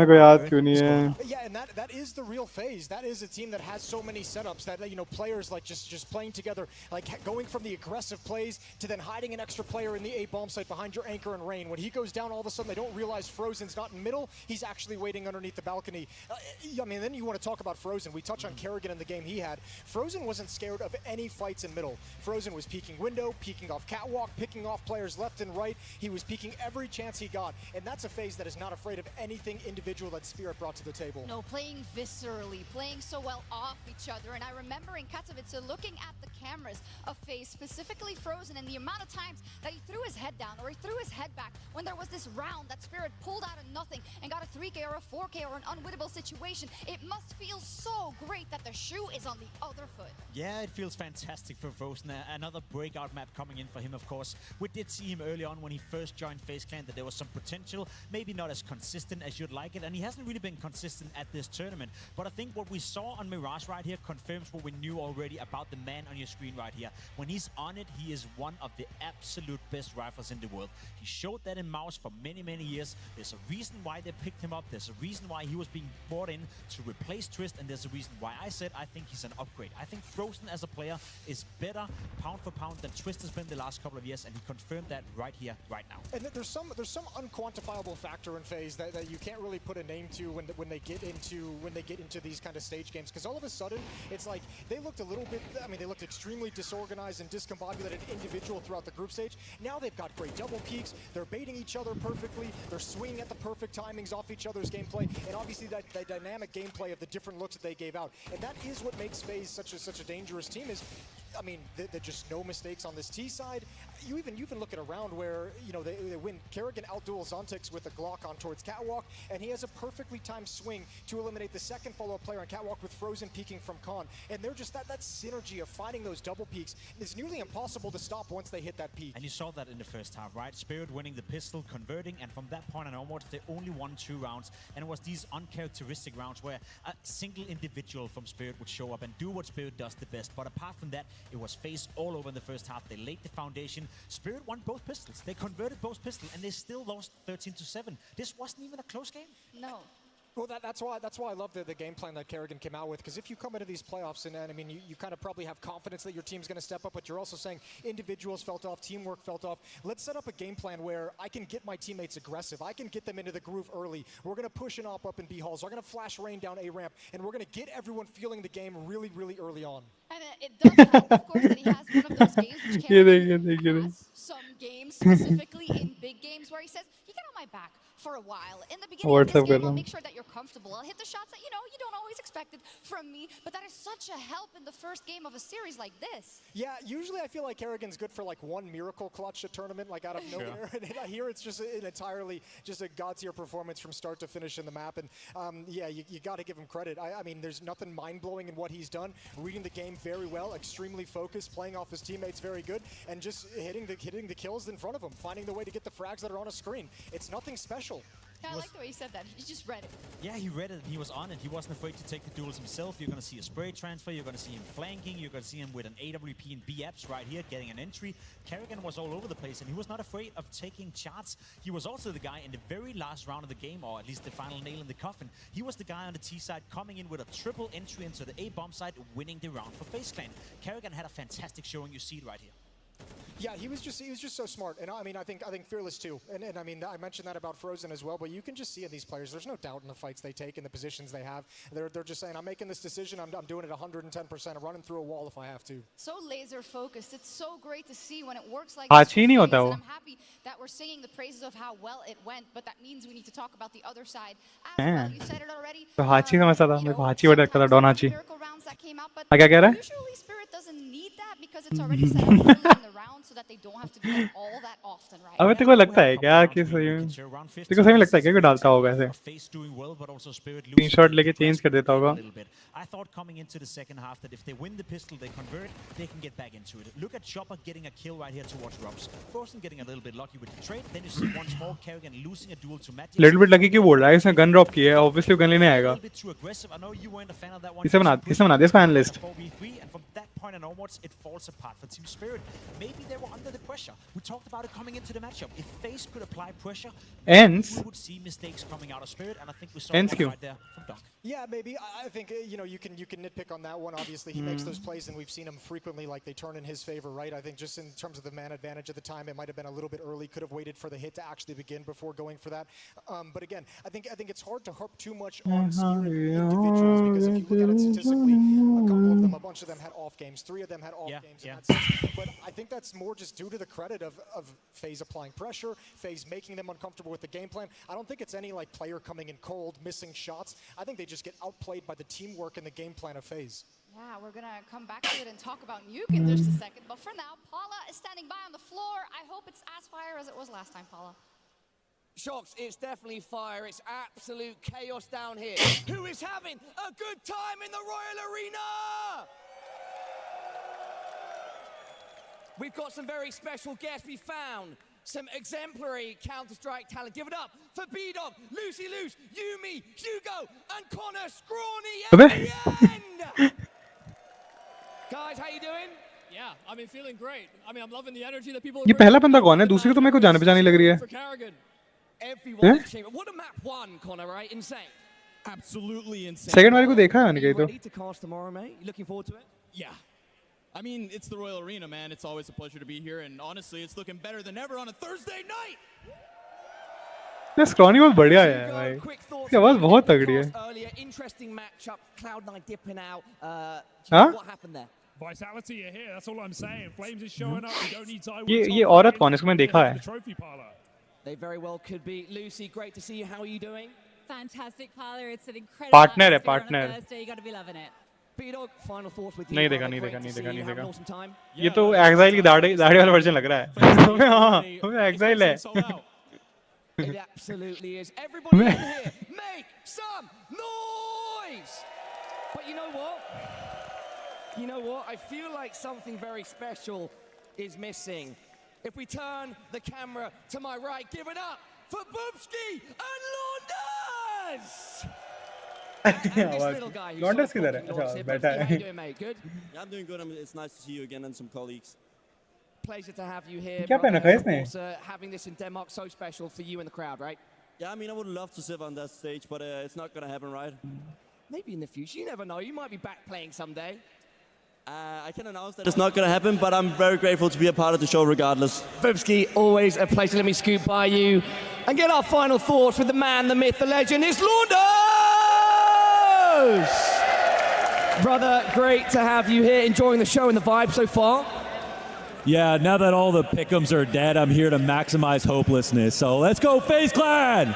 and that is the real FaZe. That is a team that has so many setups that, you know, players like just playing together, like going from the aggressive plays to then hiding an extra player in the A bomb site behind your anchor and Rain. When he goes down, all of a sudden they don't realize Frozen's not in middle. He's actually waiting underneath the balcony. I mean, then you want to talk about Frozen. We touch on Kerrigan in the game he had. Frozen wasn't scared of any fights in middle. Frozen was peeking window, peeking off catwalk, picking off players left and right. He was peeking every chance he got. And that's a FaZe that is not afraid of anything individual that Spirit brought to the table. No, playing viscerally, playing so well off each other. And I remember in Katowice looking at the cameras of FaZe, specifically Frozen, and the amount of times that he threw his head down or he threw his head back when there was this round that Spirit pulled out of nothing and got a 3K or a 4K or an unwinnable situation. It must feel so great that the shoe is on the other foot. Yeah, it feels fantastic for Frozen. Another breakout map coming in for him, of course. We did see him early on when he first joined FaZe Clan that there was some potential, maybe not as consistent as you'd like it, and he hasn't really been consistent at this tournament. But I think what we saw on Mirage right here confirms what we knew already about the man on your screen right here. When he's on it, he is one of the absolute best rifles in the world. He showed that in Mouse for many, many years. There's a reason why they picked him up. There's a reason why he was being brought in to replace Twist, and there's a reason why I said I think he's an upgrade. I think Frozen as a player is better pound for pound than Twist has been the last couple of years, and he confirmed that right here, right now. And there's some unquantifiable factor in FaZe that you can't really put a name to when they get into these kind of stage games, because all of a sudden it's like they looked a little bit, I mean, they looked extremely disorganized and discombobulated individual throughout the group stage. Now they've got great double peaks, they're baiting each other perfectly, they're swinging at the perfect timings off each other's gameplay, and obviously that dynamic gameplay of the different looks that they gave out. And that is what makes FaZe such a dangerous team. Is, I mean, they're just no mistakes on this T side. You even look at a round where, you know, they win. Kerrigan outduels Zontix with a Glock on towards Catwalk, and he has a perfectly timed swing to eliminate the second follow-up player on Catwalk with Frozen peeking from Khan. And they're just that synergy of finding those double peaks is nearly impossible to stop once they hit that peak. And you saw that in the first half, right? Spirit winning the pistol, converting, and from that point on onwards, they only won 2 rounds. And it was these uncharacteristic rounds where a single individual from Spirit would show up and do what Spirit does the best. But apart from that, it was FaZe all over in the first half. They laid the foundation. Spirit won both pistols. They converted both pistols, and they still lost 13-7. This wasn't even a close game. No. Well, that's why I love the game plan that Kerrigan came out with, because if you come into these playoffs and I mean you kind of probably have confidence that your team's going to step up, but you're also saying individuals felt off, teamwork felt off. Let's set up a game plan where I can get my teammates aggressive. I can get them into the groove early. We're going to push an op up in B halls. We're going to flash Rain down A ramp, and we're going to get everyone feeling the game really, really early on. And it does help, of course, that he has one of those games which Kerrigan has some games, specifically in big games, where he says, you get on my back for a while. In the beginning of this game, I'll make sure that you're comfortable. I'll hit the shots that, you know, you don't always expect it from me, but that is such a help in the first game of a series like this. Yeah, usually I feel like Kerrigan's good for like one miracle clutch a tournament, like out of nowhere. And here it's just an entirely just a god-tier performance from start to finish in the map. And yeah, you got to give him credit. I mean, there's nothing mind-blowing in what he's done. Reading the game very well, extremely focused, playing off his teammates very good, and just hitting the kills in front of him, finding the way to get the frags that are on a screen. It's nothing special. I like the way he said that. He just read it. Yeah, he read it and he was on it. He wasn't afraid to take the duels himself. You're going to see a spray transfer. You're going to see him flanking. You're going to see him with an AWP and BFs right here, getting an entry. Karrigan was all over the place and he was not afraid of taking shots. He was also the guy in the very last round of the game, or at least the final nail in the coffin. He was the guy on the T side coming in with a triple entry into the A bomb side, winning the round for FaZe Clan. Karrigan had a fantastic showing. You see it right here. Yeah, he was just so smart, and I mean, I think fearless too. And I mean, I mentioned that about Frozen as well. But you can just see in these players, there's no doubt in the fights they take and the positions they have. They're just saying, I'm making this decision. I'm doing it 110%. I'm running through a wall if I have to. So laser focused. It's so great to see when it works like हाथ this. ही नहीं होता And वो. I'm happy that we're singing the praises of how well it went, but that means we need to talk about the other side as well. You said it already. तो हाची समझता था, मेरे को हाची वर्ड लगता था, डॉन हाची. Miracle rounds that came out, but क्या कह रहा है? usually Spirit doesn't need that because it's already set up early in the round so that they don't have to do it all that often, right? अबे तेरे को लगता है क्या कि सही में? तेरे को सही में लगता है क्या कि डालता होगा ऐसे? स्क्रीनशॉट लेके चेंज कर देता होगा. I thought coming into the second half that if they win the pistol, they convert, they can get back into it. Look at Chopper getting a kill right here towards Robs. Frozen getting a little bit lucky with the trade. Then you see once more Karrigan losing a duel to Matt. Little bit lucky क्यों बोल रहा है? इसने gun drop की है, obviously gun लेने आएगा. A little bit too aggressive. I know you weren't a fan of that one. इसे बना दे इसको analyst. 4v3, and from that point and onwards, it falls apart for Team Spirit. Maybe they were under the pressure. We talked about it coming into the matchup. If FaZe could apply pressure, Ends. we would see mistakes coming out of Spirit, and I think we saw Ends one right there from Dunk. Yeah, maybe. I think you know you can nitpick on that one. Obviously, he makes those plays, and we've seen him frequently. Like they turn in his favor, right? I think just in terms of the man advantage at the time, it might have been a little bit early. Could have waited for the hit to actually begin before going for that. But again, I think it's hard to harp too much on Spirit individuals because if you look at it statistically, a couple of them, a bunch of them had off games. 3 of them had off games. In that sense. But I think that's more just due to the credit of FaZe applying pressure, FaZe making them uncomfortable with the game plan. I don't think it's any like player coming in cold, missing shots. I think they just get outplayed by the teamwork and the game plan of FaZe. Yeah, we're gonna come back to it and talk about Nuke in just a second. But for now, Paula is standing by on the floor. I hope it's as fire as it was last time, Paula. Shox, it's definitely fire. It's absolute chaos down here. Who is having a good time in the Royal Arena? We've got some very special guests. We found some exemplary Counter-Strike talent. Give it up for B-Dog, Lucy Luce, Yumi, Hugo, and Connor Scrawny at the end. Guys, how you doing? Yeah, I mean, feeling great. I mean, I'm loving the energy that people. ये पहला बंदा कौन है? दूसरी तो मेरे को जाने पहचानी लग रही है. For Karrigan. Everyone is cheering. What a map one, Connor, right? Insane. Absolutely insane. Second वाली को देखा है मैंने कहीं तो. Ready to cast tomorrow, mate? You looking forward to it? Yeah. I mean, it's the Royal Arena, man. It's always a pleasure to be here, and honestly, it's looking better than ever on a Thursday night. ये scrawny बहुत बढ़िया है भाई. इसकी आवाज बहुत तगड़ी है. Earlier, interesting matchup. Cloud9 dipping out. Huh? What happened there? Vitality are here. That's all I'm saying. Flames is showing up. We don't need to. ये औरत कौन है? इसको मैंने देखा है. Trophy parlor. They very well could be. Lucy, great to see you. How are you doing? Fantastic, parlor. It's an incredible Partner है, atmosphere on a partner. Thursday. You got to be loving it. B-Dog, final thoughts with you. नहीं देखा. Having an awesome time. ये तो exile की दाढ़ी वाला version लग रहा है. हाँ, एक्साइल है. It absolutely is. Everybody in here, make some noise! But you know what? You know what? I feel like something very special is missing. If we turn the camera to my right, give it up for Boobski and Launders! लॉन्डर्स किधर है? अच्छा बैठा How you है. doing, mate? Good? Yeah, I'm doing good. It's nice to see you again and some colleagues. Pleasure to have you here. क्या पहना है इसने? Having this in Denmark so special for you and the crowd, right? Yeah, I mean, I would love to sit on that stage, but it's not going to happen, right? Maybe in the future. You never know. You might be back playing someday. I can announce that it's not going to happen, but I'm very grateful to be a part of the show regardless. Boobski, always a pleasure. Let me scoot by you and get our final thoughts with the man, the myth, the legend. It's Launders! Brother, great to have you here. Enjoying the show and the vibe so far? Yeah, now that all the pick'ems are dead, I'm here to maximize hopelessness. So let's go, FaZe Clan!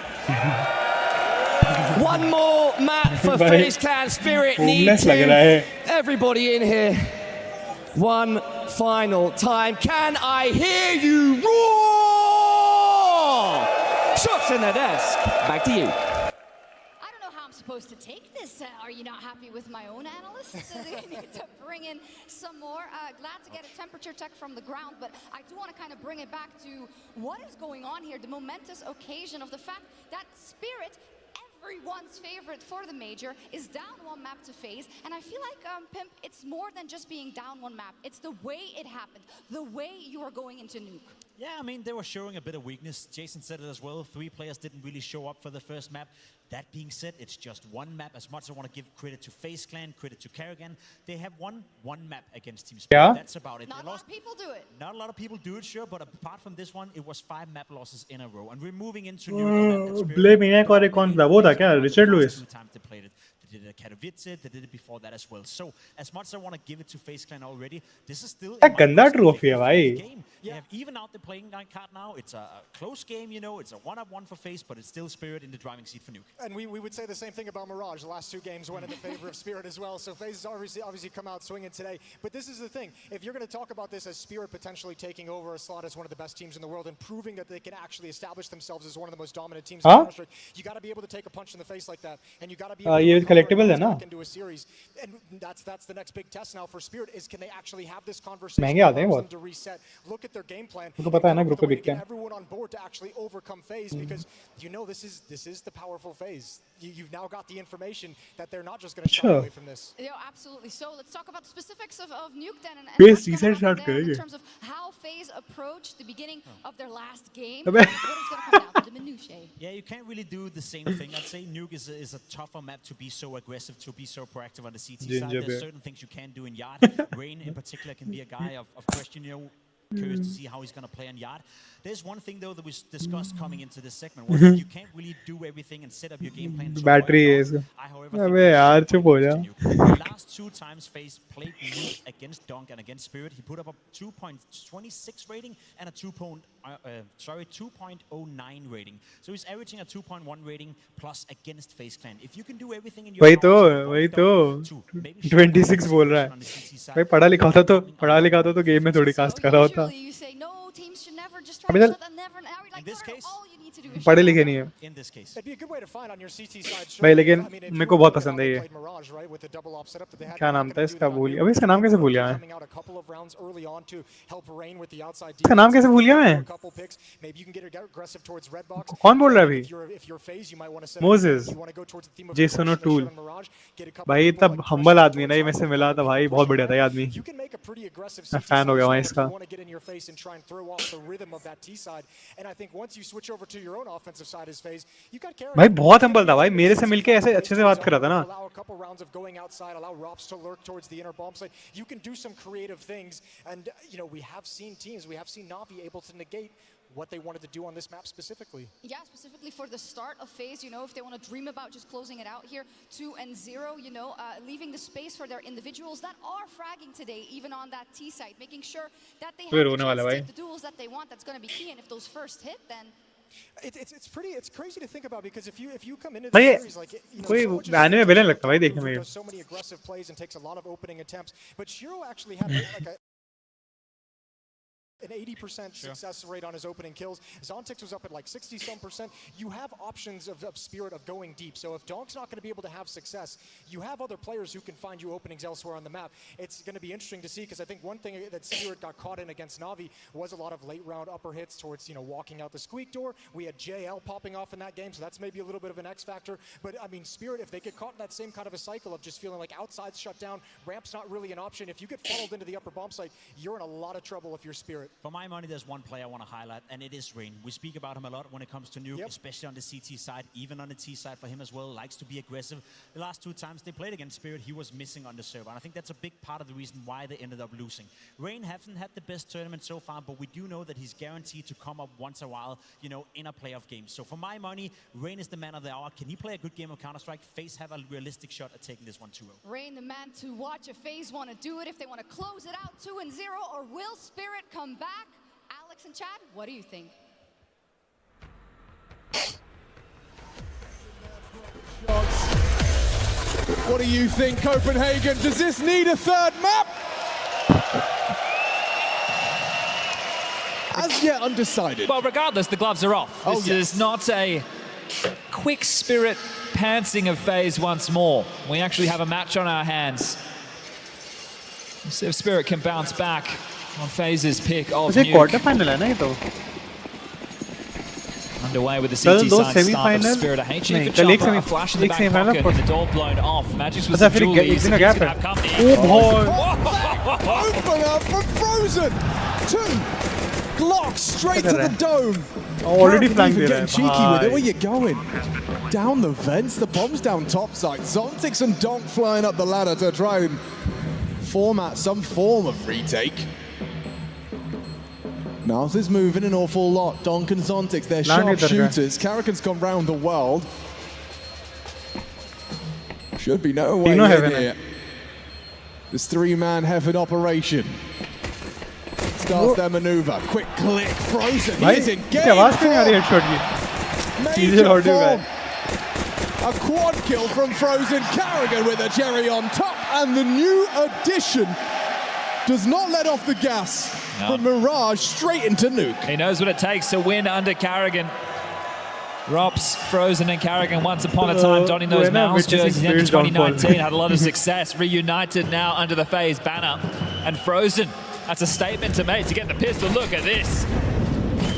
One more map for FaZe Clan. Spirit needs to. Everybody in here. One final time. Can I hear you roar? Shots in the desk. Back to you. supposed to take this? Are you not happy with my own analysts? Do you need to bring in some more? Glad to get a temperature check from the ground, but I do want to kind of bring it back to what is going on here, the momentous occasion of the fact that Spirit, everyone's favorite for the major, is down one map to FaZe, and I feel like, Pimp, it's more than just being down one map. It's the way it happened, the way you are going into Nuke. Yeah, I mean, they were showing a bit of weakness. Jason said it as well. 3 players didn't really show up for the first map. That being said, it's just one map. As much as I want to give credit to FaZe Clan, credit to Karrigan, they have won one map against Team Spirit. Yeah. That's about it. Not a lot of people do it. Not a lot of people do it, sure, but apart from this one, it was 5 map losses in a row. And we're moving into new Blame Maniac और एक कौन था? वो था क्या? Richard Lewis. They did a Katowice, they did it before that as well. So, as much as I want to give it to FaZe Clan already, this is still क्या गंदा trophy है भाई. game. They have even out the playing card now. It's a close game, you know. It's a 1-up-1 for FaZe, but it's still Spirit in the driving seat for Nuke. And we would say the same thing about Mirage. The last 2 games went in the favor of Spirit as well. So FaZe has obviously come out swinging today. But this is the thing. If you're going to talk about this as Spirit potentially taking over a slot as one of the best teams in the world and proving that they can actually establish themselves as one of the most dominant teams in Counter-Strike, you got to be able to take a punch in the face like that. And you got to be able ये collectible है ना? into a series. And that's the next big test now for Spirit is can they actually have this conversation महंगे आते हैं बहुत. to reset, look at their game plan, उनको पता है ना ग्रुप पे बिकते हैं. everyone on board to actually overcome FaZe because you know this is the powerful FaZe. You've now got the information that they're not just going to shy away from this. Yeah, absolutely. So let's talk about the specifics of Nuke then and FaZe what's season going on start there in करेंगे. terms of how FaZe approached the beginning of their last game. अबे. What is going to come down to the minutiae? Yeah, you can't really do the same thing. I'd say Nuke is a tougher map to be so aggressive, to be so proactive on the CT side. There's certain things you can do in Yard. Rain in particular can be a guy of question, you know. Curious to see how he's going to play on Yard. There's one thing though that was discussed coming into this segment was that you can't really do everything and set up your game plan. Battery is. I, however, अबे यार चुप हो जा. the last 2 times FaZe played Nuke against Dunk and against Spirit, he put up a 2.26 rating and a 2.09 rating. So he's averaging a 2.1 rating plus against FaZe Clan. If you can do everything in your वही तो 26 बोल रहा है. भाई पढ़ा लिखा होता तो गेम में थोड़ी कास्ट कर रहा होता. You say no, teams should never just try to shut that never. Now you're like, no, all you need to do is पढ़े लिखे नहीं है. In this case. It'd be a good way to find on your CT side. भाई लेकिन मेरे को बहुत पसंद है ये. क्या नाम था इसका भूल गया. अबे इसका नाम कैसे भूल गया मैं? इसका नाम कैसे भूल गया मैं? कौन बोल रहा है अभी? मोसेस. Jason tool. भाई तब हम्बल आदमी है ना, ये मेरे से मिला था भाई, बहुत बढ़िया था ये आदमी. मैं फैन हो गया वहाँ इसका. भाई बहुत हम्बल था भाई, मेरे से मिलके ऐसे अच्छे से बात कर रहा था ना. You can do some creative things, and you know we have seen teams, we have seen Navi able to negate what they wanted to do on this map specifically. Yeah, specifically for the start of FaZe, you know, if they want to dream about just closing it out here, 2-0, you know, leaving the space for their individuals that are fragging today, even on that T site, making sure that they have the chance to take the duels that they want. That's going to be key, and if those first hit, then it's crazy to think about because if you come into the series like कोई anime villain लगता भाई देखने में. Does so many aggressive plays and takes a lot of opening attempts, but Shiro actually had like an 80% success rate on his opening kills. Zontix was up at like 60-some%. You have options of Spirit of going deep. So if Donk's not going to be able to have success, you have other players who can find you openings elsewhere on the map. It's going to be interesting to see because I think one thing that Spirit got caught in against Navi was a lot of late round upper hits towards, you know, walking out the squeak door. We had JL popping off in that game, so that's maybe a little bit of an X factor. But I mean, Spirit, if they get caught in that same kind of a cycle of just feeling like outside's shut down, ramp's not really an option. If you get funneled into the upper bomb site, you're in a lot of trouble if you're Spirit. For my money, there's one player I want to highlight, and it is Rain. We speak about him a lot when it comes to Nuke, especially on the CT side, even on the T side for him as well. Likes to be aggressive. The last 2 times they played against Spirit, he was missing on the server. And I think that's a big part of the reason why they ended up losing. Rain hasn't had the best tournament so far, but we do know that he's guaranteed to come up once a while, you know, in a playoff game. So for my money, Rain is the man of the hour. Can he play a good game of Counter-Strike? FaZe have a realistic shot at taking this one 2-0. Rain, the man to watch if FaZe want to do it, if they want to close it out 2-0, or will Spirit come back? Alex and Chad, what do you think? What do you think, Copenhagen? Does this need a third map? As yet undecided. Well, regardless, the gloves are off. This is not a quick Spirit pantsing of FaZe once more. We actually have a match on our hands. Let's see if Spirit can bounce back on FaZe's pick of ये Nuke. Quarter final है ना ये तो Underway with the कल CT दो side start of semifinal Spirit. I hate you नहीं for कल एक Chopper, a flash in the back semifinal pocket, and the door blown off. Magic's with अच्छा the फिर Julies. एक दिन He's गैप gonna है have company. ओ भाई Opener from Frozen. 2 Glocks straight to the dome. Already Carrigan flanked even there. getting cheeky with it. Where you going? Down the vents. The bomb's down top side. Zontix and Donk flying up the ladder to try and format some form of retake. Nars is moving an awful lot. Donk and Zontix, they're sharp shooters. Carrigan's gone round the world. Should be no way in here. This 3-man heaven operation starts their maneuver. Quick click, Frozen. He is in game Major form. A quad kill from Frozen. Carrigan with a cherry on top. And the new addition does not let off the gas. From Mirage straight into Nuke. He knows what it takes to win under Carrigan. Rops, Frozen and Carrigan once upon a time donning those Mouse jerseys into 2019. Had a lot of success. Reunited now under the FaZe banner. And Frozen, that's a statement to make to get the pistol. Look at this.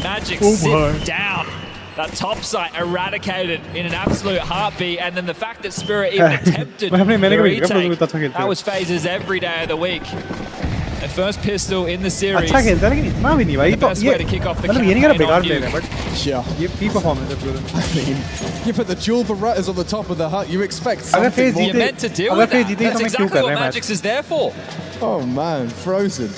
Magic sit down. That top site eradicated in an absolute heartbeat. And then the fact that Spirit even attempted the retake, that was FaZe's every day of the week. And first pistol in the series. अच्छा खेलता है लेकिन इतना भी नहीं भाई तो ये मतलब ये नहीं करा बेकार प्लेयर है बट ये पी परफॉर्मेंस है पूरा I mean, you put the dual Berettas on the top of the hut, you expect अगर something more. You're meant to deal with that. That's exactly what Magic's is there for. Oh man, Frozen.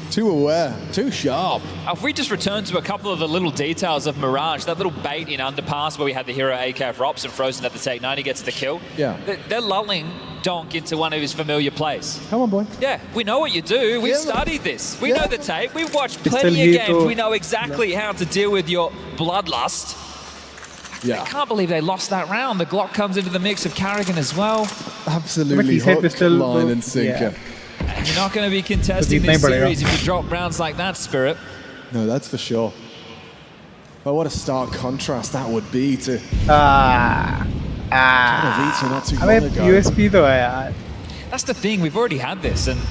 Too aware, too sharp. If we just return to a couple of the little details of Mirage, that little bait in Underpass where we had the hero AKF Rops and Frozen at the take 9, he gets the kill. Yeah. They're lulling Donk into one of his familiar plays. Come on, boy. Yeah, we know what you do. We've studied this. We know the tape. We've watched plenty of games. We know exactly how to deal with your bloodlust. Yeah. I can't believe they lost that round. The Glock comes into the mix of Carrigan as well. Absolutely hook, line and sinker. And you're not going to be contesting this series if you drop rounds like that, Spirit. No, that's for sure. But what a stark contrast that would be to not too long ago. USP तो है यार That's the thing. We've already had this. And